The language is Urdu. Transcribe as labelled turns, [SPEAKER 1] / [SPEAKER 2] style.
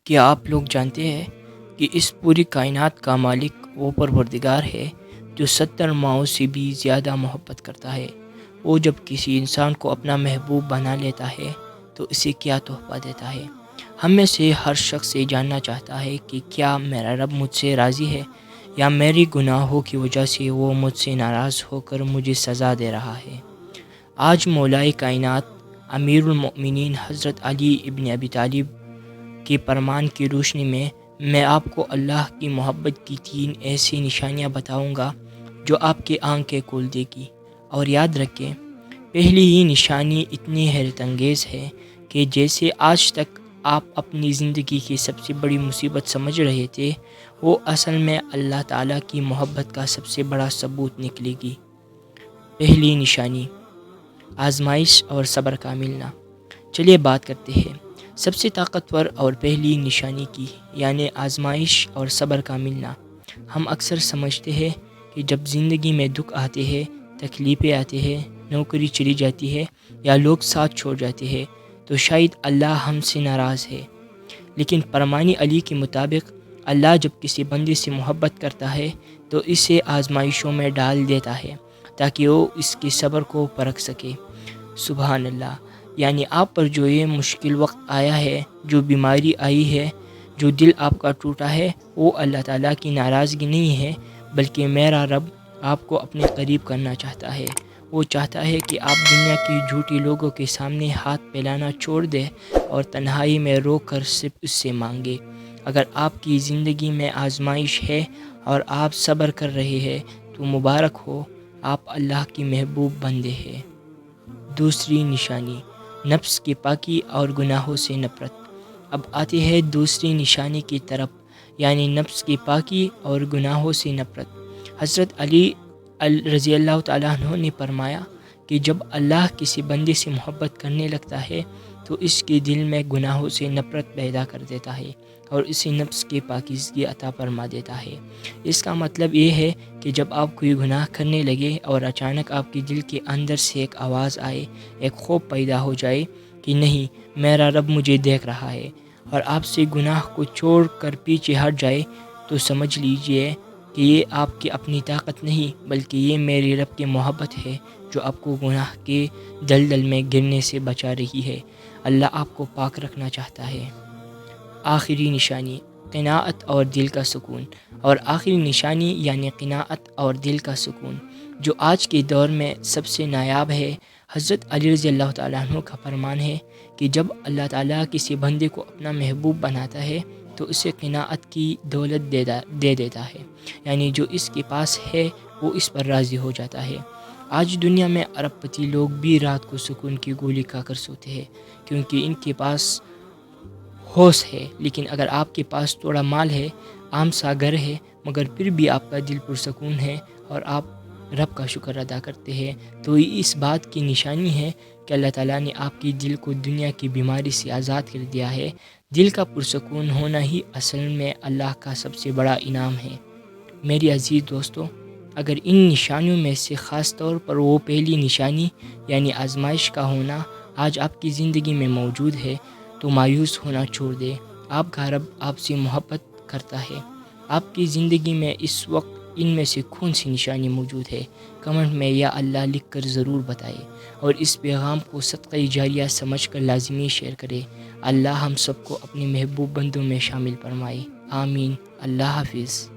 [SPEAKER 1] کیا آپ لوگ جانتے ہیں کہ اس پوری کائنات کا مالک وہ پروردگار ہے جو 70 ماؤں سے بھی زیادہ محبت کرتا ہے۔ وہ جب کسی انسان کو اپنا محبوب بنا لیتا ہے تو اسے کیا تحفہ دیتا ہے۔ ہم میں سے ہر شخص یہ جاننا چاہتا ہے کہ کیا میرا رب مجھ سے راضی ہے یا میری گناہوں کی وجہ سے وہ مجھ سے ناراض ہو کر مجھے سزا دے رہا ہے۔ آج مولائے کائنات امیر المؤمنین حضرت علی ابن ابی طالب کے فرمان کی روشنی میں آپ کو اللہ کی محبت کی 3 ایسی نشانیاں بتاؤں گا جو آپ کے آنکھیں کھول دے گی۔ اور یاد رکھیں، پہلی ہی نشانی اتنی حیرت انگیز ہے کہ جیسے آج تک آپ اپنی زندگی کی سب سے بڑی مصیبت سمجھ رہے تھے، وہ اصل میں اللہ تعالیٰ کی محبت کا سب سے بڑا ثبوت نکلے گی۔ پہلی نشانی، آزمائش اور صبر کا ملنا۔ چلیے بات کرتے ہیں سب سے طاقتور اور پہلی نشانی کی، یعنی آزمائش اور صبر کا ملنا۔ ہم اکثر سمجھتے ہیں کہ جب زندگی میں دکھ آتے ہیں، تکلیفیں آتے ہیں، نوکری چلی جاتی ہے یا لوگ ساتھ چھوڑ جاتے ہیں تو شاید اللہ ہم سے ناراض ہے۔ لیکن فرمان علی کے مطابق اللہ جب کسی بندے سے محبت کرتا ہے تو اسے آزمائشوں میں ڈال دیتا ہے تاکہ وہ اس کے صبر کو پرکھ سکے۔ سبحان اللہ! یعنی آپ پر جو یہ مشکل وقت آیا ہے، جو بیماری آئی ہے، جو دل آپ کا ٹوٹا ہے، وہ اللہ تعالیٰ کی ناراضگی نہیں ہے، بلکہ میرا رب آپ کو اپنے قریب کرنا چاہتا ہے۔ وہ چاہتا ہے کہ آپ دنیا کی جھوٹی لوگوں کے سامنے ہاتھ پھیلانا چھوڑ دیں اور تنہائی میں رو کر صرف اس سے مانگے۔ اگر آپ کی زندگی میں آزمائش ہے اور آپ صبر کر رہے ہیں تو مبارک ہو، آپ اللہ کی محبوب بندے ہیں۔ دوسری نشانی، نفس کی پاکی اور گناہوں سے نفرت۔ اب آتے ہیں دوسری نشانی کی طرف، یعنی نفس کی پاکی اور گناہوں سے نفرت۔ حضرت علی رضی اللہ تعالیٰ عنہ نے فرمایا کہ جب اللہ کسی بندے سے محبت کرنے لگتا ہے تو اس کے دل میں گناہوں سے نفرت پیدا کر دیتا ہے اور اسے نفس کی پاکیزگی عطا فرما دیتا ہے۔ اس کا مطلب یہ ہے کہ جب آپ کوئی گناہ کرنے لگے اور اچانک آپ کے دل کے اندر سے ایک آواز آئے، ایک خوف پیدا ہو جائے کہ نہیں، میرا رب مجھے دیکھ رہا ہے، اور آپ سے گناہ کو چھوڑ کر پیچھے ہٹ جائے، تو سمجھ لیجئے کہ یہ آپ کی اپنی طاقت نہیں بلکہ یہ میرے رب کی محبت ہے جو آپ کو گناہ کے دلدل میں گرنے سے بچا رہی ہے۔ اللہ آپ کو پاک رکھنا چاہتا ہے۔ آخری نشانی، قناعت اور دل کا سکون۔ اور آخری نشانی یعنی قناعت اور دل کا سکون، جو آج کے دور میں سب سے نایاب ہے۔ حضرت علی رضی اللہ تعالیٰ عنہ کا فرمان ہے کہ جب اللہ تعالیٰ کسی بندے کو اپنا محبوب بناتا ہے تو اسے قناعت کی دولت دے دیتا ہے، یعنی جو اس کے پاس ہے وہ اس پر راضی ہو جاتا ہے۔ آج دنیا میں ارب پتی لوگ بھی رات کو سکون کی گولی کھا کر سوتے ہیں کیونکہ ان کے پاس ہوش ہے، لیکن اگر آپ کے پاس تھوڑا مال ہے، عام سا گھر ہے، مگر پھر بھی آپ کا دل پرسکون ہے اور آپ رب کا شکر ادا کرتے ہیں، تو یہ اس بات کی نشانی ہے کہ اللہ تعالیٰ نے آپ کی دل کو دنیا کی بیماری سے آزاد کر دیا ہے۔ دل کا پرسکون ہونا ہی اصل میں اللہ کا سب سے بڑا انعام ہے۔ میری عزیز دوستو، اگر ان نشانیوں میں سے خاص طور پر وہ پہلی نشانی یعنی آزمائش کا ہونا آج آپ کی زندگی میں موجود ہے تو مایوس ہونا چھوڑ دیں۔ آپ کا رب آپ سے محبت کرتا ہے۔ آپ کی زندگی میں اس وقت ان میں سے کون سی نشانی موجود ہے؟ کمنٹ میں یا اللہ لکھ کر ضرور بتائیں، اور اس پیغام کو صدقہ جاریہ سمجھ کر لازمی شیئر کریں۔ اللہ ہم سب کو اپنے محبوب بندوں میں شامل فرمائے۔ آمین۔ اللہ حافظ۔